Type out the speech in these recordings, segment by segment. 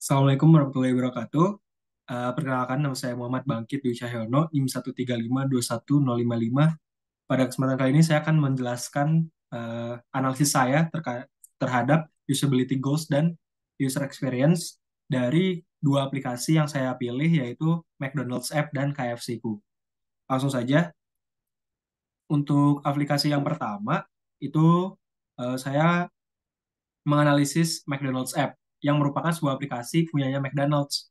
Assalamualaikum warahmatullahi wabarakatuh. Perkenalkan, nama saya Muhammad Bangkit Dwi Cahyono, NIM 135210215. Pada kesempatan kali ini saya akan menjelaskan analisis saya terhadap usability goals dan user experience dari dua aplikasi yang saya pilih, yaitu McDonald's App dan KFC Ku. Langsung saja, untuk aplikasi yang pertama, itu saya menganalisis McDonald's App, yang merupakan sebuah aplikasi punyanya McDonald's.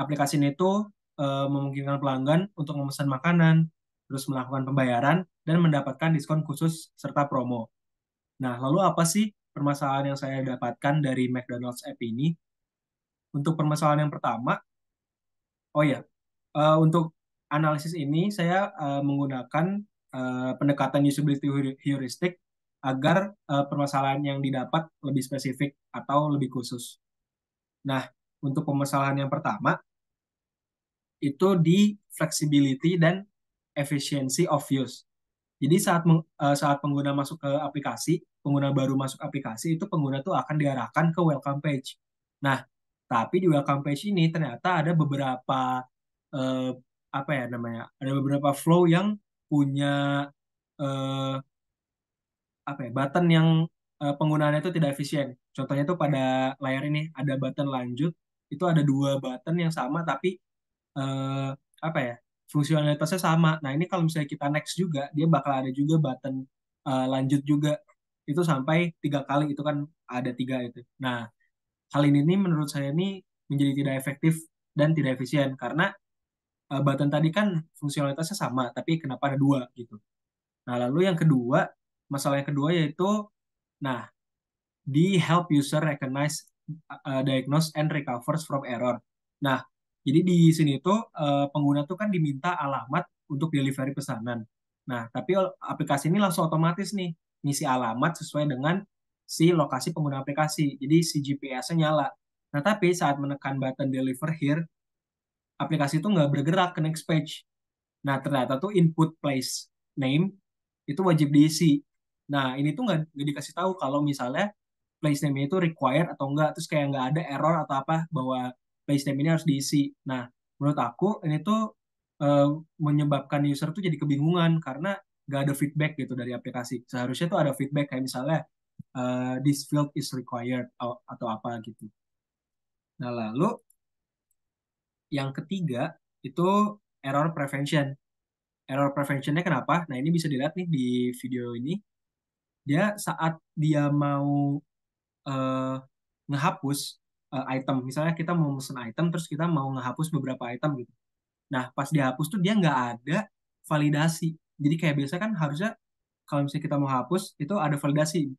Aplikasi ini tuh memungkinkan pelanggan untuk memesan makanan, terus melakukan pembayaran, dan mendapatkan diskon khusus serta promo. Nah, lalu apa sih permasalahan yang saya dapatkan dari McDonald's App ini? Untuk permasalahan yang pertama, oh ya, untuk analisis ini saya menggunakan pendekatan usability heuristic agar permasalahan yang didapat lebih spesifik atau lebih khusus. Nah, untuk permasalahan yang pertama, itu di flexibility dan efficiency of use. Jadi saat pengguna masuk ke aplikasi, pengguna baru masuk aplikasi itu pengguna tuh akan diarahkan ke welcome page. Nah, tapi di welcome page ini ternyata ada beberapa eh, apa ya namanya? Ada beberapa flow yang punya eh, apa ya? Button yang penggunaannya itu tidak efisien. Contohnya tuh pada layar ini ada button lanjut, itu ada dua button yang sama tapi eh, apa ya fungsionalitasnya sama. Nah ini kalau misalnya kita next juga, dia bakal ada juga button lanjut juga. Itu sampai 3 kali, itu kan ada 3 itu. Nah hal ini nih menurut saya ini menjadi tidak efektif dan tidak efisien karena button tadi kan fungsionalitasnya sama, tapi kenapa ada dua gitu. Nah lalu yang kedua, masalah yang kedua yaitu, nah di help user recognize, diagnose and recovers from error. Nah, jadi di sini tuh pengguna tuh kan diminta alamat untuk delivery pesanan. Nah, tapi aplikasi ini langsung otomatis nih ngisi alamat sesuai dengan si lokasi pengguna aplikasi. Jadi si GPS-nya nyala. Nah, tapi saat menekan button deliver here, aplikasi itu nggak bergerak ke next page. Nah, ternyata tuh input place name itu wajib diisi. Nah, ini tuh nggak dikasih tahu kalau misalnya place name itu required atau enggak. Terus kayak nggak ada error atau apa bahwa place name ini harus diisi. Nah, menurut aku ini tuh eh, menyebabkan user tuh jadi kebingungan karena nggak ada feedback gitu dari aplikasi. Seharusnya tuh ada feedback kayak misalnya this field is required atau apa gitu. Nah, lalu yang ketiga itu error prevention. Error preventionnya kenapa? Nah, ini bisa dilihat nih di video ini. Dia saat dia mau eh, ngehapus item, misalnya kita mau mesen item, terus kita mau ngehapus beberapa item gitu. Nah, pas dihapus tuh dia nggak ada validasi. Jadi kayak biasa kan harusnya kalau misalnya kita mau hapus, itu ada validasi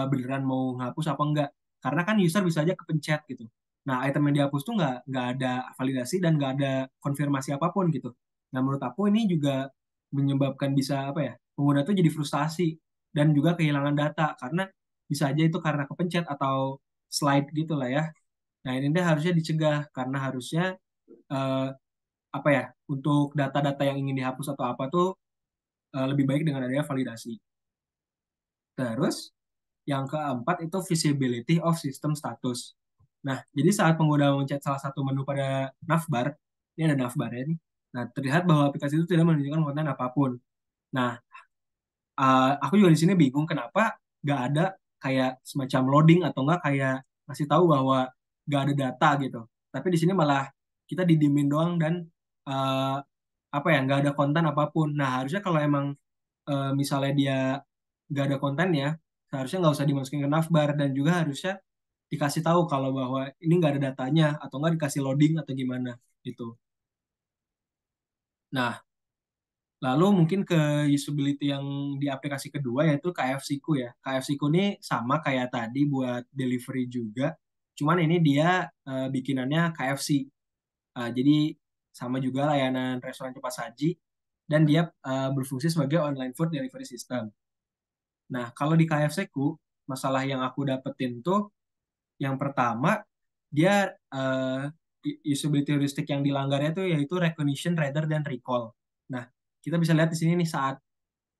beneran mau ngehapus apa enggak. Karena kan user bisa aja kepencet gitu. Nah, item yang dihapus tuh nggak ada validasi dan nggak ada konfirmasi apapun gitu. Nah, menurut aku ini juga menyebabkan bisa apa ya, pengguna tuh jadi frustasi dan juga kehilangan data karena bisa aja itu karena kepencet atau slide gitu lah ya. Nah, ini dia harusnya dicegah karena harusnya eh, apa ya, untuk data-data yang ingin dihapus atau apa tuh lebih baik dengan adanya validasi. Terus yang keempat itu visibility of system status. Nah, jadi saat pengguna mencet salah satu menu pada navbar, ini ada navbarnya nih. Nah, terlihat bahwa aplikasi itu tidak menunjukkan konten apapun. Nah, aku juga di sini bingung kenapa nggak ada kayak semacam loading atau nggak kayak ngasih tahu bahwa nggak ada data gitu. Tapi di sini malah kita didimin doang dan uh, apa ya, nggak ada konten apapun. Nah, harusnya kalau emang misalnya dia nggak ada kontennya, seharusnya nggak usah dimasukin ke navbar dan juga harusnya dikasih tahu kalau bahwa ini nggak ada datanya atau nggak dikasih loading atau gimana gitu. Nah, lalu mungkin ke usability yang di aplikasi kedua yaitu KFC-ku ya. KFC-ku ini sama kayak tadi buat delivery juga, cuman ini dia bikinannya KFC. Jadi sama juga layanan restoran cepat saji dan dia berfungsi sebagai online food delivery system. Nah, kalau di KFC-ku, masalah yang aku dapetin tuh yang pertama, dia usability heuristic yang dilanggarnya tuh yaitu recognition rather than recall. Nah, kita bisa lihat di sini nih saat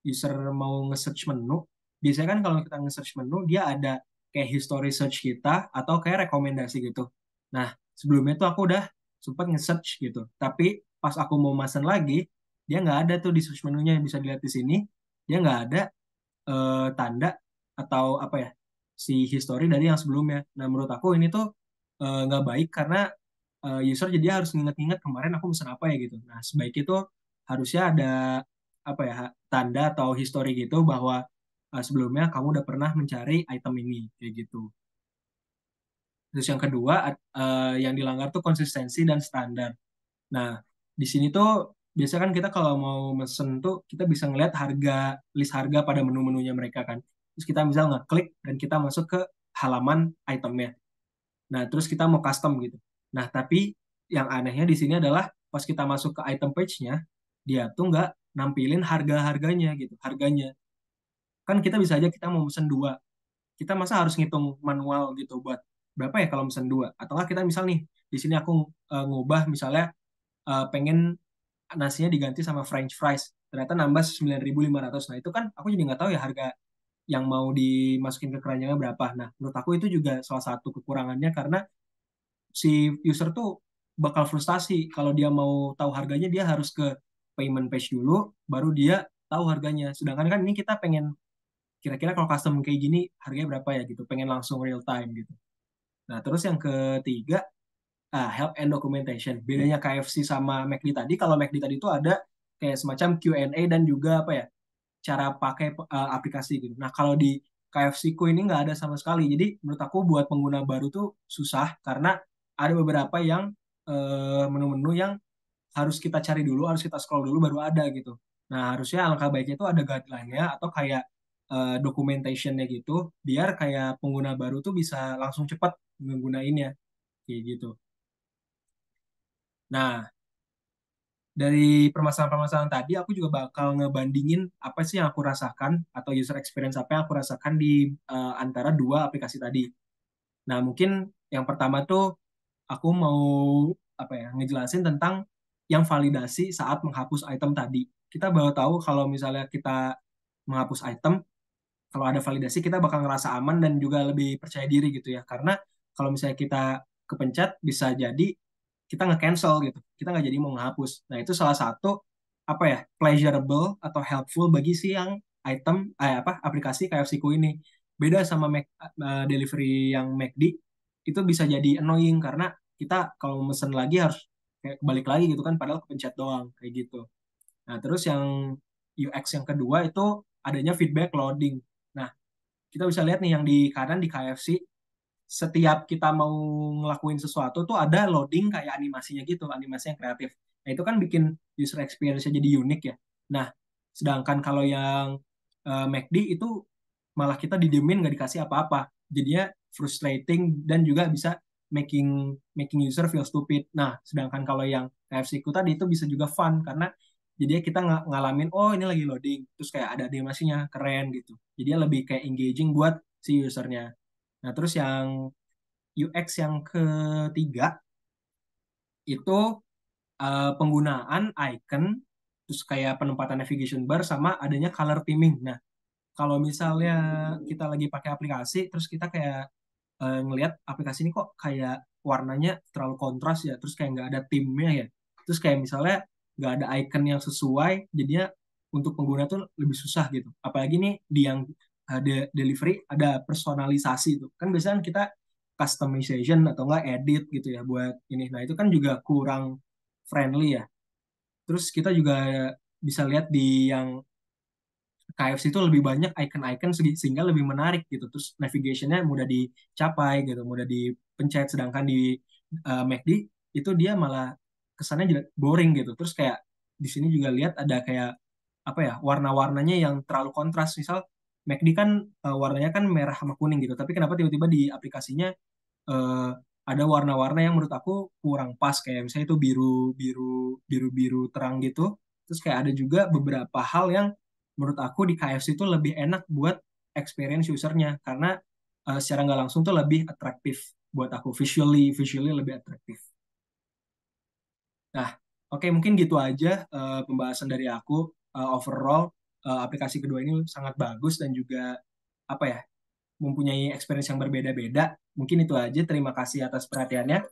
user mau nge-search menu, biasanya kan kalau kita nge-search menu, dia ada kayak history search kita atau kayak rekomendasi gitu. Nah, sebelumnya tuh aku udah sempat nge-search gitu. Tapi pas aku mau pesan lagi, dia nggak ada tuh di search menunya yang bisa dilihat di sini. Dia nggak ada tanda atau apa ya si history dari yang sebelumnya. Nah menurut aku ini tuh nggak baik karena user jadi harus nginget-nginget kemarin aku pesan apa ya gitu. Nah sebaik itu harusnya ada apa ya tanda atau history gitu bahwa sebelumnya kamu udah pernah mencari item ini kayak gitu. Terus yang kedua yang dilanggar tuh konsistensi dan standar. Nah, di sini tuh biasanya kan kita kalau mau mesen tuh kita bisa ngeliat list harga pada menu-menunya mereka kan. Terus kita bisa ngeklik dan kita masuk ke halaman itemnya. Nah, terus kita mau custom gitu. Nah, tapi yang anehnya di sini adalah pas kita masuk ke item page-nya, dia tuh nggak nampilin harga-harganya gitu, harganya. Kan kita bisa aja kita mau mesen dua, kita masa harus ngitung manual gitu buat berapa ya kalau mesen dua? Atau nggak kita misal nih, di sini aku ngubah misalnya pengen nasinya diganti sama French fries. Ternyata nambah 9.500. Nah, itu kan aku jadi nggak tahu ya harga yang mau dimasukin ke keranjangnya berapa. Nah, menurut aku itu juga salah satu kekurangannya karena si user tuh bakal frustasi kalau dia mau tahu harganya dia harus ke payment page dulu baru dia tahu harganya. Sedangkan kan ini kita pengen kira-kira kalau custom kayak gini harganya berapa ya gitu, pengen langsung real time gitu. Nah, terus yang ketiga help and documentation. Bedanya KFC sama McD tadi, kalau McD tadi itu ada kayak semacam Q&A dan juga apa ya, cara pakai aplikasi gitu. Nah, kalau di KFC ku ini nggak ada sama sekali. Jadi menurut aku buat pengguna baru tuh susah karena ada beberapa yang menu-menu yang harus kita cari dulu, harus kita scroll dulu baru ada gitu. Nah, harusnya alangkah baiknya itu ada guideline-nya atau kayak documentation-nya gitu, biar kayak pengguna baru tuh bisa langsung cepat menggunainnya, kayak gitu. Nah, dari permasalahan-permasalahan tadi, aku juga bakal ngebandingin apa sih yang aku rasakan atau user experience apa yang aku rasakan di antara dua aplikasi tadi. Nah, mungkin yang pertama tuh aku mau apa ya ngejelasin tentang yang validasi saat menghapus item tadi. Kita baru tahu kalau misalnya kita menghapus item, kalau ada validasi kita bakal ngerasa aman dan juga lebih percaya diri gitu ya. Karena kalau misalnya kita kepencet bisa jadi kita nge-cancel gitu. Kita nggak jadi mau menghapus. Nah, itu salah satu apa ya pleasurable atau helpful bagi si yang apa aplikasi KFC Ku ini. Beda sama delivery yang McD itu bisa jadi annoying karena kita kalau mesen lagi harus kayak balik lagi gitu kan padahal kepencet doang kayak gitu. Nah, terus yang UX yang kedua itu adanya feedback loading. Nah, kita bisa lihat nih yang di kanan di KFC setiap kita mau ngelakuin sesuatu tuh ada loading kayak animasinya gitu, animasi yang kreatif. Nah, itu kan bikin user experience-nya jadi unik ya. Nah, sedangkan kalau yang McD itu malah kita didiemin nggak dikasih apa-apa. Jadinya frustrating dan juga bisa making making user feel stupid. Nah, sedangkan kalau yang KFC ku tadi itu bisa juga fun karena jadinya kita ngalamin oh ini lagi loading, terus kayak ada animasinya keren gitu. Jadinya lebih kayak engaging buat si usernya. Nah, terus yang UX yang ketiga itu penggunaan icon, terus kayak penempatan navigation bar sama adanya color theming. Nah, kalau misalnya kita lagi pakai aplikasi, terus kita kayak ngelihat aplikasi ini kok kayak warnanya terlalu kontras ya, terus kayak nggak ada theme-nya ya. Terus kayak misalnya nggak ada icon yang sesuai, jadinya untuk pengguna tuh lebih susah gitu. Apalagi nih di yang ada delivery ada personalisasi tuh. Kan biasanya kita customization atau enggak edit gitu ya buat ini. Nah, itu kan juga kurang friendly ya. Terus kita juga bisa lihat di yang KFC itu lebih banyak icon-icon sehingga lebih menarik gitu. Terus navigation-nya mudah dicapai gitu, mudah dipencet. Sedangkan di McD itu dia malah kesannya jadi boring gitu. Terus kayak di sini juga lihat ada kayak apa ya warna-warnanya yang terlalu kontras. Misal McD kan warnanya kan merah sama kuning gitu. Tapi kenapa tiba-tiba di aplikasinya eh, ada warna-warna yang menurut aku kurang pas kayak misalnya itu biru biru biru biru terang gitu. Terus kayak ada juga beberapa hal yang menurut aku di KFC itu lebih enak buat experience usernya karena secara nggak langsung tuh lebih atraktif buat aku visually lebih atraktif. Nah, oke mungkin gitu aja pembahasan dari aku. Overall aplikasi kedua ini sangat bagus dan juga apa ya mempunyai experience yang berbeda-beda. Mungkin itu aja. Terima kasih atas perhatiannya.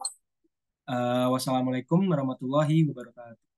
Wassalamualaikum warahmatullahi wabarakatuh.